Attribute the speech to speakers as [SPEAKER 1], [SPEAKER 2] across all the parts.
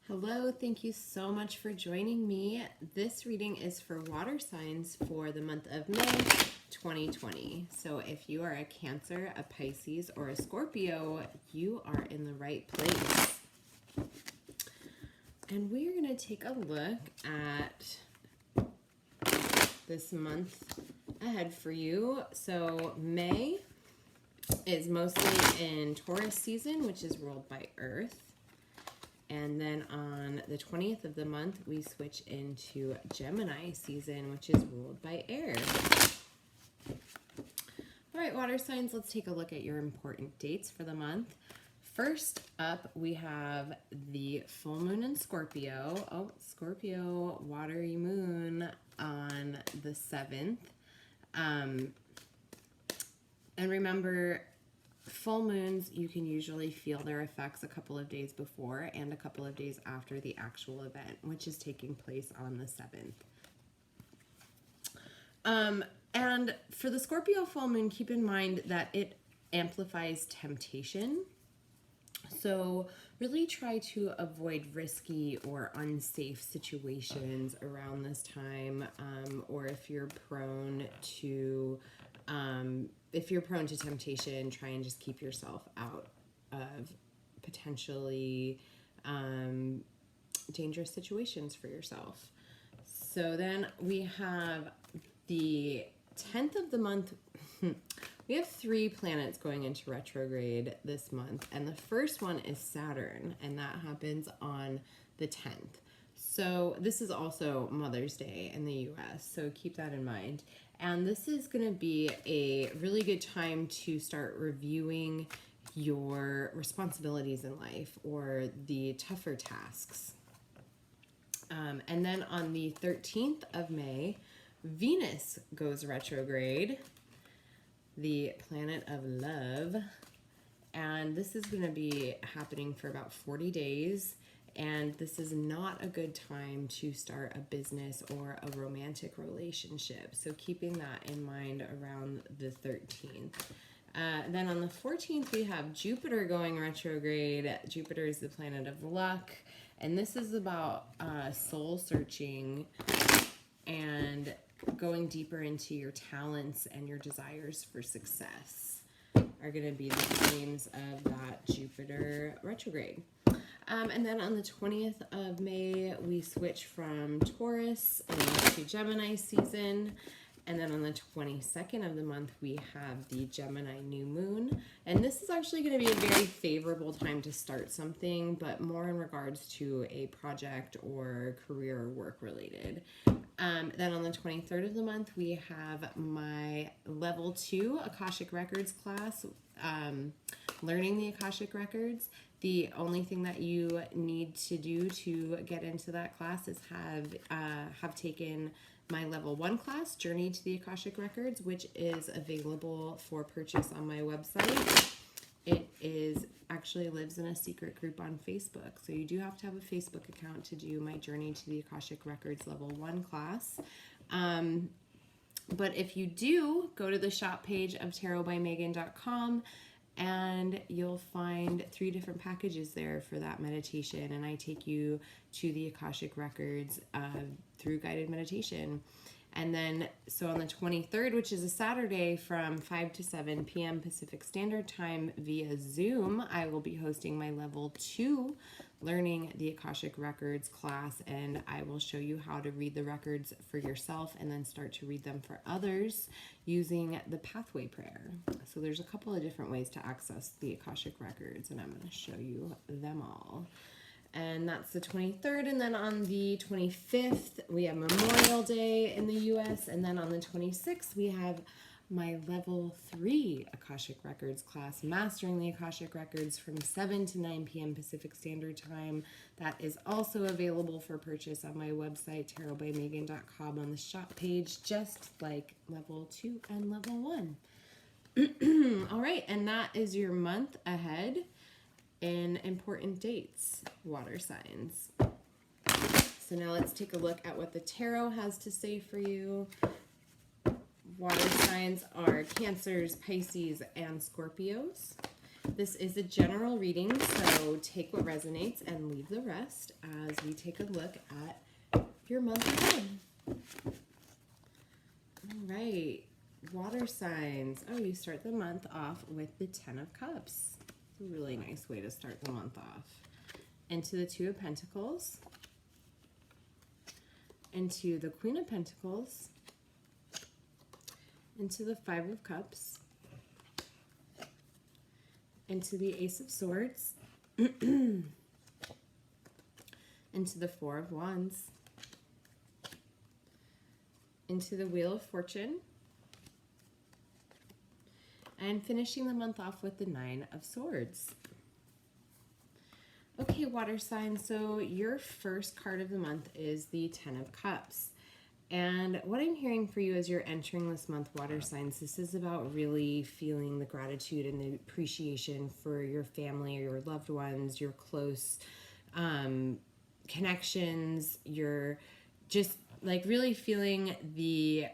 [SPEAKER 1] Hello, thank you so much for joining me. This reading is for water signs for the month of May 2020. So if you are a Cancer, a Pisces, or a Scorpio, you are in the right place. And we are going to take a look at this month ahead for you. So May is mostly in Taurus season, which is ruled by Earth. And then on the 20th of the month, we switch into Gemini season, which is ruled by air. All right, water signs, let's take a look at your important dates for the month. First up, we have the full moon in Scorpio. Oh, Scorpio, watery moon on the 7th. And remember, full moons, you can usually feel their effects a couple of days before and a couple of days after the actual event, which is taking place on the 7th. And for the Scorpio full moon, keep in mind that it amplifies temptation. So really try to avoid risky or unsafe situations around this time, or if you're prone to temptation, try and just keep yourself out of potentially dangerous situations for yourself. So then we have the 10th of the month. We have 3 planets going into retrograde this month, and the first one is Saturn, and that happens on the 10th. So this is also Mother's Day in the US, so keep that in mind. And this is going to be a really good time to start reviewing your responsibilities in life or the tougher tasks. And then on the 13th of May, Venus goes retrograde, the planet of love. And this is going to be happening for about 40 days. And this is not a good time to start a business or a romantic relationship. So keeping that in mind around the 13th. Then on the 14th, we have Jupiter going retrograde. Jupiter is the planet of luck. And this is about soul searching and going deeper into your talents and your desires for success are going to be the themes of that Jupiter retrograde. And then on the 20th of May, we switch from Taurus into Gemini season. And then on the 22nd of the month, we have the Gemini new moon. And this is actually going to be a very favorable time to start something, but more in regards to a project or career or work related. Then on the 23rd of the month, we have my level 2 Akashic Records class, learning the Akashic Records. The only thing that you need to do to get into that class is have taken my level 1 class, Journey to the Akashic Records, which is available for purchase on my website. It actually lives in a secret group on Facebook. So you do have to have a Facebook account to do my Journey to the Akashic Records level 1 class. But if you do, go to the shop page of tarotbymegan.com and you'll find 3 different packages there for that meditation. And I take you to the Akashic Records through guided meditation. And then, so on the 23rd, which is a Saturday from 5 to 7 p.m. Pacific Standard Time via Zoom, I will be hosting my level 2 learning the Akashic Records class, and I will show you how to read the records for yourself and then start to read them for others using the pathway prayer. So there's a couple of different ways to access the Akashic Records, and I'm going to show you them all. And that's the 23rd, and then on the 25th, we have Memorial Day in the U.S., and then on the 26th, we have my level 3 Akashic Records class, Mastering the Akashic Records from 7 to 9 p.m. Pacific Standard Time. That is also available for purchase on my website, tarotbymegan.com, on the shop page, just like level 2 and level 1. All right, and that is your month ahead in important dates, water signs. So now let's take a look at what the tarot has to say for you. Water signs are Cancers, Pisces, and Scorpios. This is a general reading, so take what resonates and leave the rest as we take a look at your month ahead. All right, water signs. Oh, you start the month off with the Ten of Cups. It's a really nice way to start the month off. Into the Two of Pentacles. Into the Queen of Pentacles. Into the Five of Cups. Into the Ace of Swords. Into the Four of Wands. Into the Wheel of Fortune. And finishing the month off with the Nine of Swords. Okay, water signs, so your first card of the month is the Ten of Cups. And what I'm hearing for you as you're entering this month, water signs, this is about really feeling the gratitude and the appreciation for your family or your loved ones, your close connections, your just like really feeling the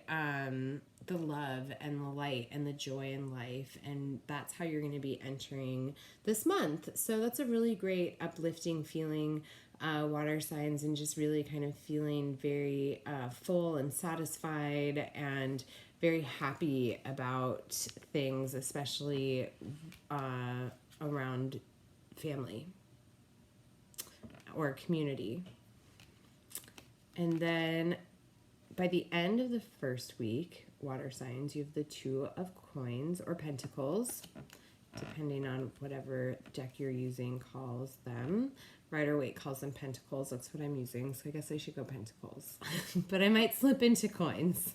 [SPEAKER 1] love and the light and the joy in life, and that's how you're going to be entering this month. So that's a really great uplifting feeling, water signs, and just really kind of feeling very full and satisfied and very happy about things, especially around family or community. And then by the end of the first week, water signs, you have the Two of Coins or Pentacles, depending on whatever deck you're using calls them. Rider-Waite calls them Pentacles. That's what I'm using, so I guess I should go Pentacles. But I might slip into coins.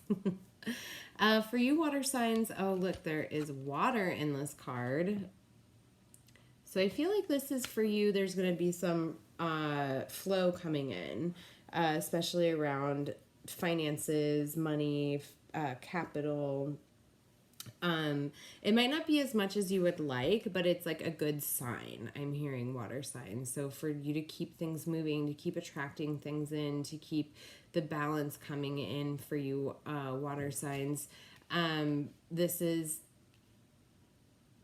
[SPEAKER 1] For you, water signs, oh, look, there is water in this card. So I feel like this is for you. There's going to be some flow coming in, especially around finances, money, capital. It might not be as much as you would like, but it's like a good sign. I'm hearing water signs. So for you to keep things moving, to keep attracting things in, to keep the balance coming in for you, water signs. This is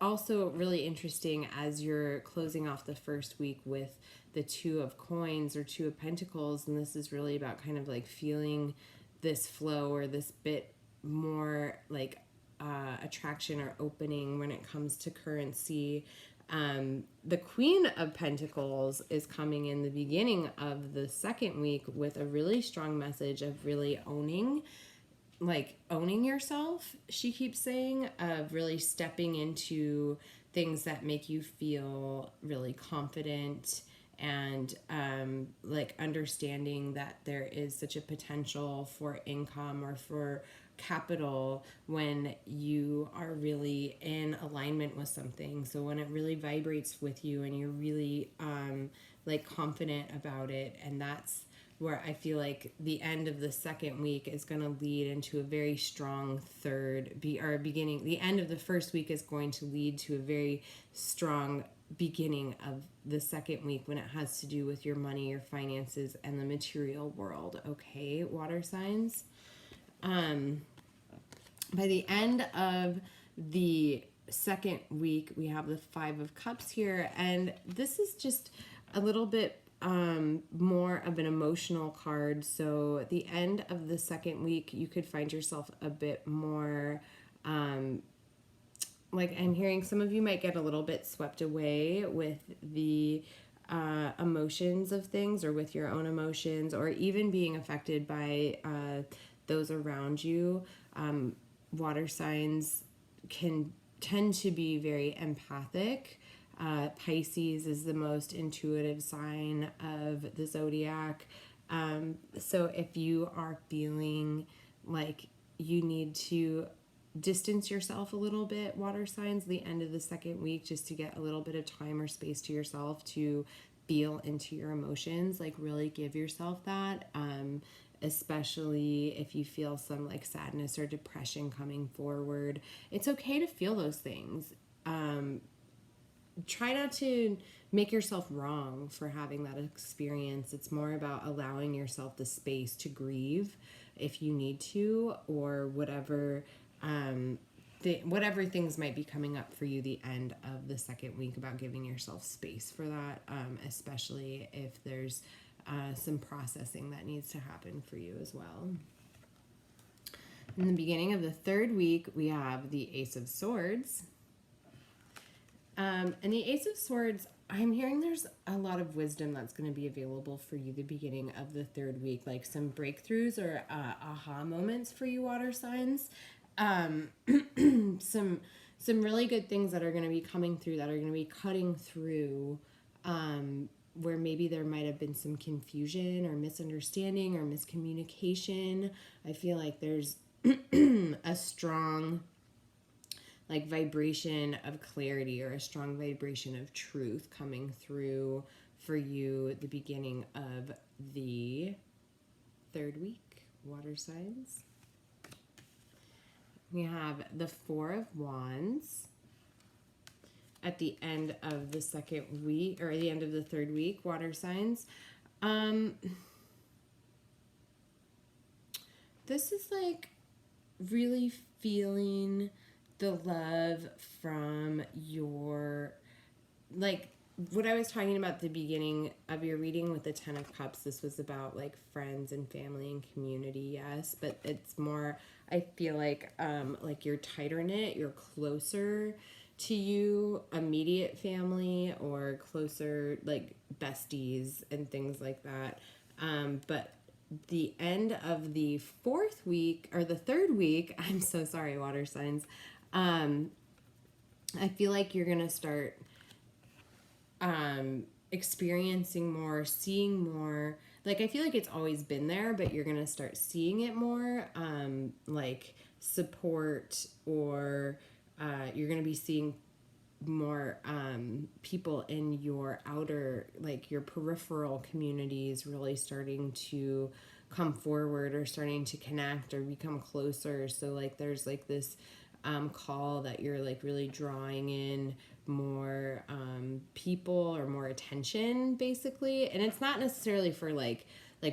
[SPEAKER 1] also really interesting as you're closing off the first week with the Two of Coins or Two of Pentacles, and this is really about kind of like feeling this flow or this bit more like attraction or opening when it comes to currency. The Queen of Pentacles is coming in the beginning of the second week with a really strong message of really owning yourself, she keeps saying, of really stepping into things that make you feel really confident and like understanding that there is such a potential for income or for capital when you are really in alignment with something. So when it really vibrates with you and you're really like confident about it, and that's where I feel like the end of the second week is going to lead into a very strong beginning. The end of the first week is going to lead to a very strong beginning of the second week when it has to do with your money, your finances, and the material world. Okay, water signs. By the end of the second week, we have the Five of Cups here, and this is just a little bit more of an emotional card. So at the end of the second week, you could find yourself a bit more like I'm hearing some of you might get a little bit swept away with the emotions of things, or with your own emotions, or even being affected by those around you. Water signs can tend to be very empathic. Pisces is the most intuitive sign of the zodiac. So if you are feeling like you need to distance yourself a little bit, water signs, the end of the second week, just to get a little bit of time or space to yourself to feel into your emotions, like really give yourself that, especially if you feel some like sadness or depression coming forward. It's okay to feel those things. Try not to make yourself wrong for having that experience. It's more about allowing yourself the space to grieve if you need to, or whatever whatever things might be coming up for you the end of the second week, about giving yourself space for that, especially if there's some processing that needs to happen for you as well. In the beginning of the third week, we have the Ace of Swords. And the Ace of Swords, I'm hearing there's a lot of wisdom that's going to be available for you the beginning of the third week, like some breakthroughs or aha moments for you water signs. Some really good things that are going to be coming through, that are going to be cutting through, where maybe there might have been some confusion or misunderstanding or miscommunication. I feel like there's a strong like vibration of clarity, or a strong vibration of truth coming through for you at the beginning of the third week, water signs. We have the Four of Wands at the end of the second week, or the end of the third week, water signs. This is like really feeling the love from your, like what I was talking about at the beginning of your reading with the Ten of Cups. This was about like friends and family and community, yes, but it's more, I feel like you're tighter knit, you're closer to you immediate family, or closer like besties and things like that. But the end of the fourth week, or the third week, I'm so sorry, water signs, I feel like you're gonna start experiencing more, seeing more. Like, I feel like it's always been there, but you're gonna start seeing it more, like support, or you're gonna be seeing more people in your outer, like your peripheral communities really starting to come forward, or starting to connect or become closer. So like there's like this call that you're like really drawing in more people, or more attention basically. And it's not necessarily for like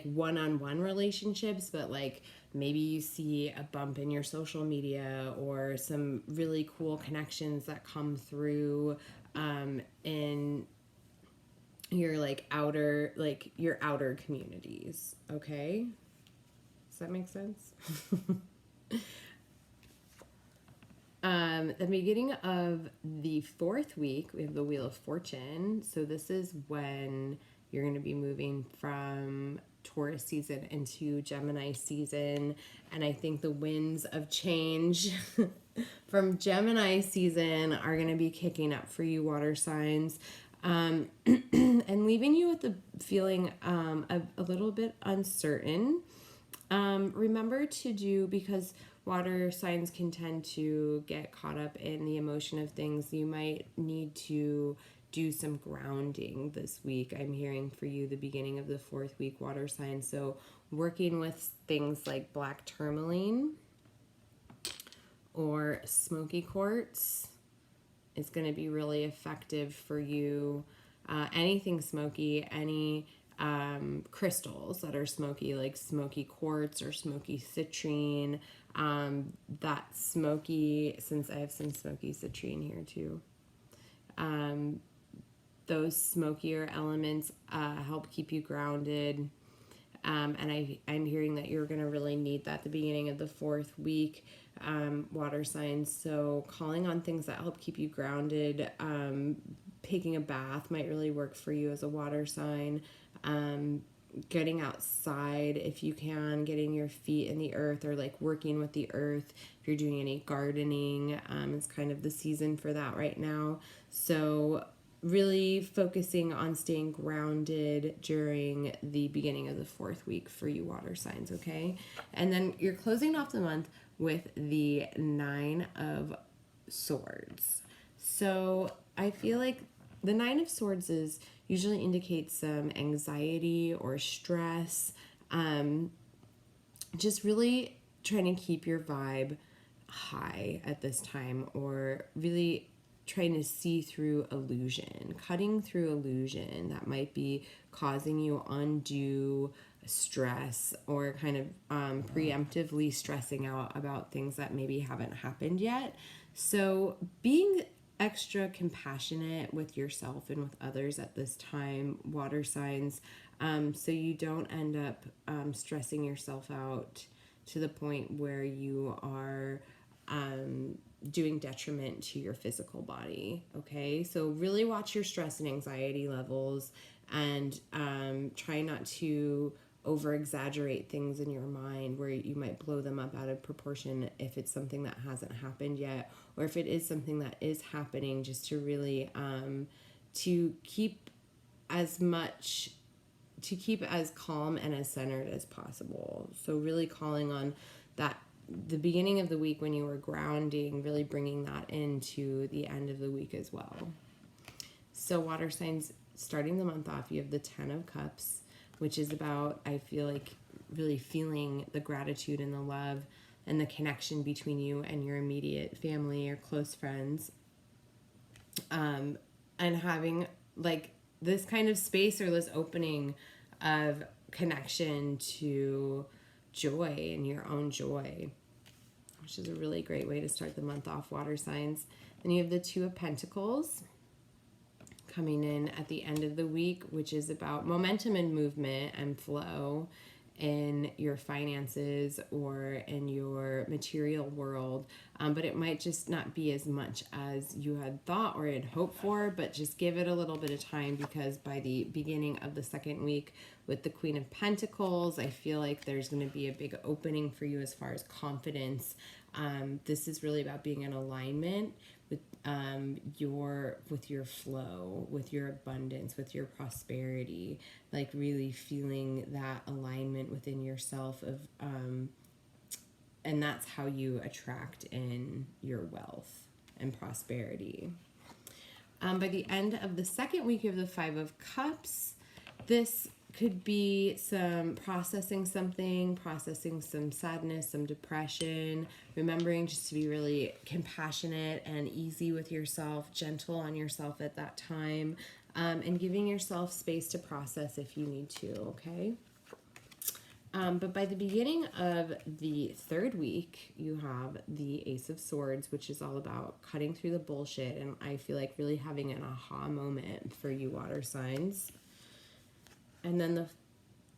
[SPEAKER 1] one-on-one relationships, but like maybe you see a bump in your social media, or some really cool connections that come through in your your outer communities. Okay, does that make sense? The beginning of the fourth week, we have the Wheel of Fortune. So this is when you're going to be moving from Taurus season into Gemini season. And I think the winds of change from Gemini season are going to be kicking up for you, water signs, and leaving you with the feeling of a little bit uncertain. Remember to do, because water signs can tend to get caught up in the emotion of things, you might need to do some grounding this week. I'm hearing for you the beginning of the fourth week, water signs. So working with things like black tourmaline or smoky quartz is going to be really effective for you. Anything smoky, any crystals that are smoky, like smoky quartz or smoky citrine. That smoky, since I have some smoky citrine here too. Those smokier elements help keep you grounded. And I'm hearing that you're going to really need that at the beginning of the fourth week, water signs. So calling on things that help keep you grounded. Taking a bath might really work for you as a water sign. Getting outside if you can, getting your feet in the earth, or like working with the earth. If you're doing any gardening, it's kind of the season for that right now. So really focusing on staying grounded during the beginning of the fourth week for you, water signs, okay? And then you're closing off the month with the Nine of Swords. So I feel like the Nine of Swords usually indicates some anxiety or stress. Just really trying to keep your vibe high at this time, or really trying to see through illusion, cutting through illusion that might be causing you undue stress or kind of preemptively stressing out about things that maybe haven't happened yet. So being extra compassionate with yourself and with others at this time, water signs, so you don't end up stressing yourself out to the point where you are doing detriment to your physical body. Okay, so really watch your stress and anxiety levels, and try not to over exaggerate things in your mind where you might blow them up out of proportion if it's something that hasn't happened yet, or if it is something that is happening, just to really to keep as calm and as centered as possible. So really calling on that, the beginning of the week when you were grounding, really bringing that into the end of the week as well. So water signs, starting the month off, you have the 10 of Cups, which is about, I feel like, really feeling the gratitude and the love and the connection between you and your immediate family or close friends. And having like this kind of space or this opening of connection to joy and your own joy, which is a really great way to start the month off, water signs. Then you have the 2 of Pentacles coming in at the end of the week, which is about momentum and movement and flow in your finances or in your material world. But it might just not be as much as you had thought or had hoped for, but just give it a little bit of time, because by the beginning of the second week with the Queen of Pentacles, I feel like there's going to be a big opening for you as far as confidence. This is really about being in alignment with your flow, with your abundance, with your prosperity, like really feeling that alignment within yourself of and that's how you attract in your wealth and prosperity. By the end of the second week of the 5 of Cups, this could be processing some sadness, some depression, remembering just to be really compassionate and easy with yourself, gentle on yourself at that time, and giving yourself space to process if you need to, okay? But by the beginning of the third week, you have the Ace of Swords, which is all about cutting through the bullshit, and I feel like really having an aha moment for you water signs. And then the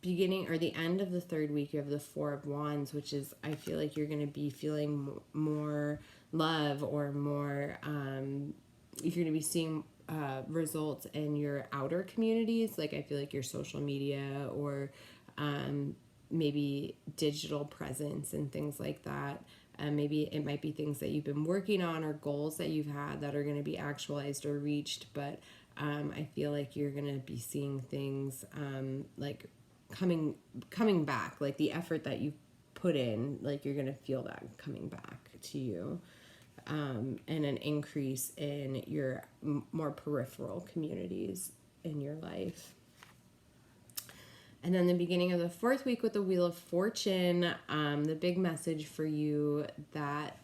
[SPEAKER 1] beginning or the end of the third week, you have the 4 of Wands, which is, I feel like you're going to be feeling more love or more, if you're going to be seeing results in your outer communities, like I feel like your social media or maybe digital presence and things like that. Maybe it might be things that you've been working on or goals that you've had that are going to be actualized or reached, but I feel like you're going to be seeing things like coming back, like the effort that you put in, like you're going to feel that coming back to you, and an increase in your more peripheral communities in your life. And then the beginning of the fourth week with the Wheel of Fortune, the big message for you that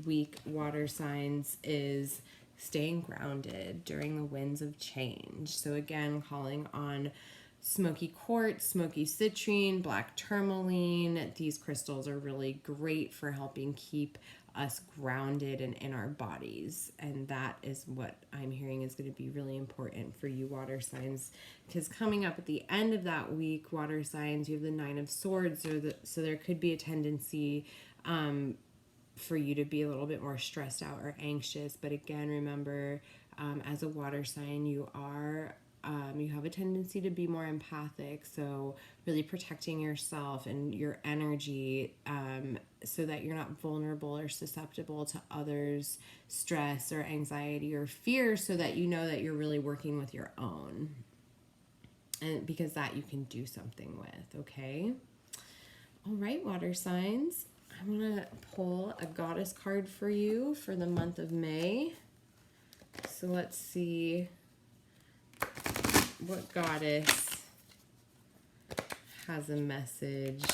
[SPEAKER 1] week, water signs, is staying grounded during the winds of change. So again, calling on smoky quartz, smoky citrine, black tourmaline. These crystals are really great for helping keep us grounded and in our bodies. And that is what I'm hearing is going to be really important for you water signs, because coming up at the end of that week, water signs, you have the 9 of Swords, so there could be a tendency for you to be a little bit more stressed out or anxious. But again, remember, as a water sign, you have a tendency to be more empathic, so really protecting yourself and your energy so that you're not vulnerable or susceptible to others' stress or anxiety or fear, so that you know that you're really working with your own, and because that you can do something with, okay? All right, water signs. I'm going to pull a goddess card for you for the month of May. So let's see what goddess has a message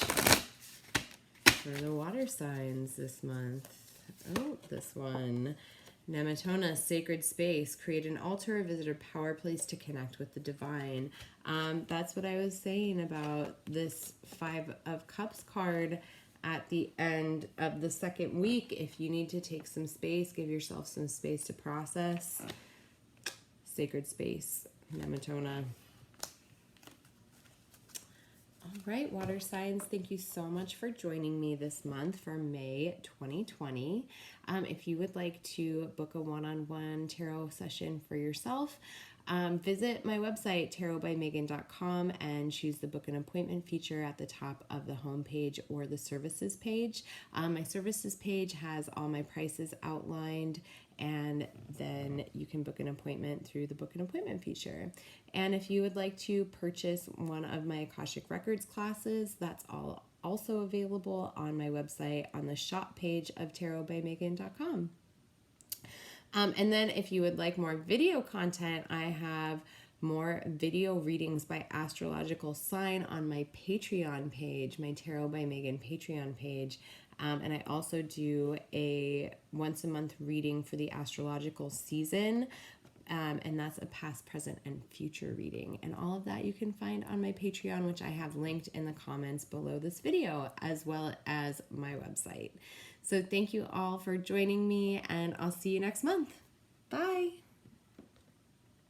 [SPEAKER 1] for the water signs this month. Oh, this one. Nematona, sacred space. Create an altar or visit a power place to connect with the divine. That's what I was saying about this Five of Cups card at the end of the second week. If you need to take some space, give yourself some space to process. Sacred space, Nematona. All right, water signs, thank you so much for joining me this month for May 2020. If you would like to book a one-on-one tarot session for yourself, visit my website, tarotbymegan.com, and choose the book an appointment feature at the top of the homepage or the services page. My services page has all my prices outlined, and then you can book an appointment through the book an appointment feature. And if you would like to purchase one of my Akashic Records classes, that's all also available on my website on the shop page of tarotbymegan.com. And then if you would like more video content, I have more video readings by astrological sign on my Patreon page, my Tarot by Megan Patreon page. And I also do a once a month reading for the astrological season. And that's a past, present, and future reading. And all of that you can find on my Patreon, which I have linked in the comments below this video, as well as my website. So thank you all for joining me, and I'll see you next month. Bye.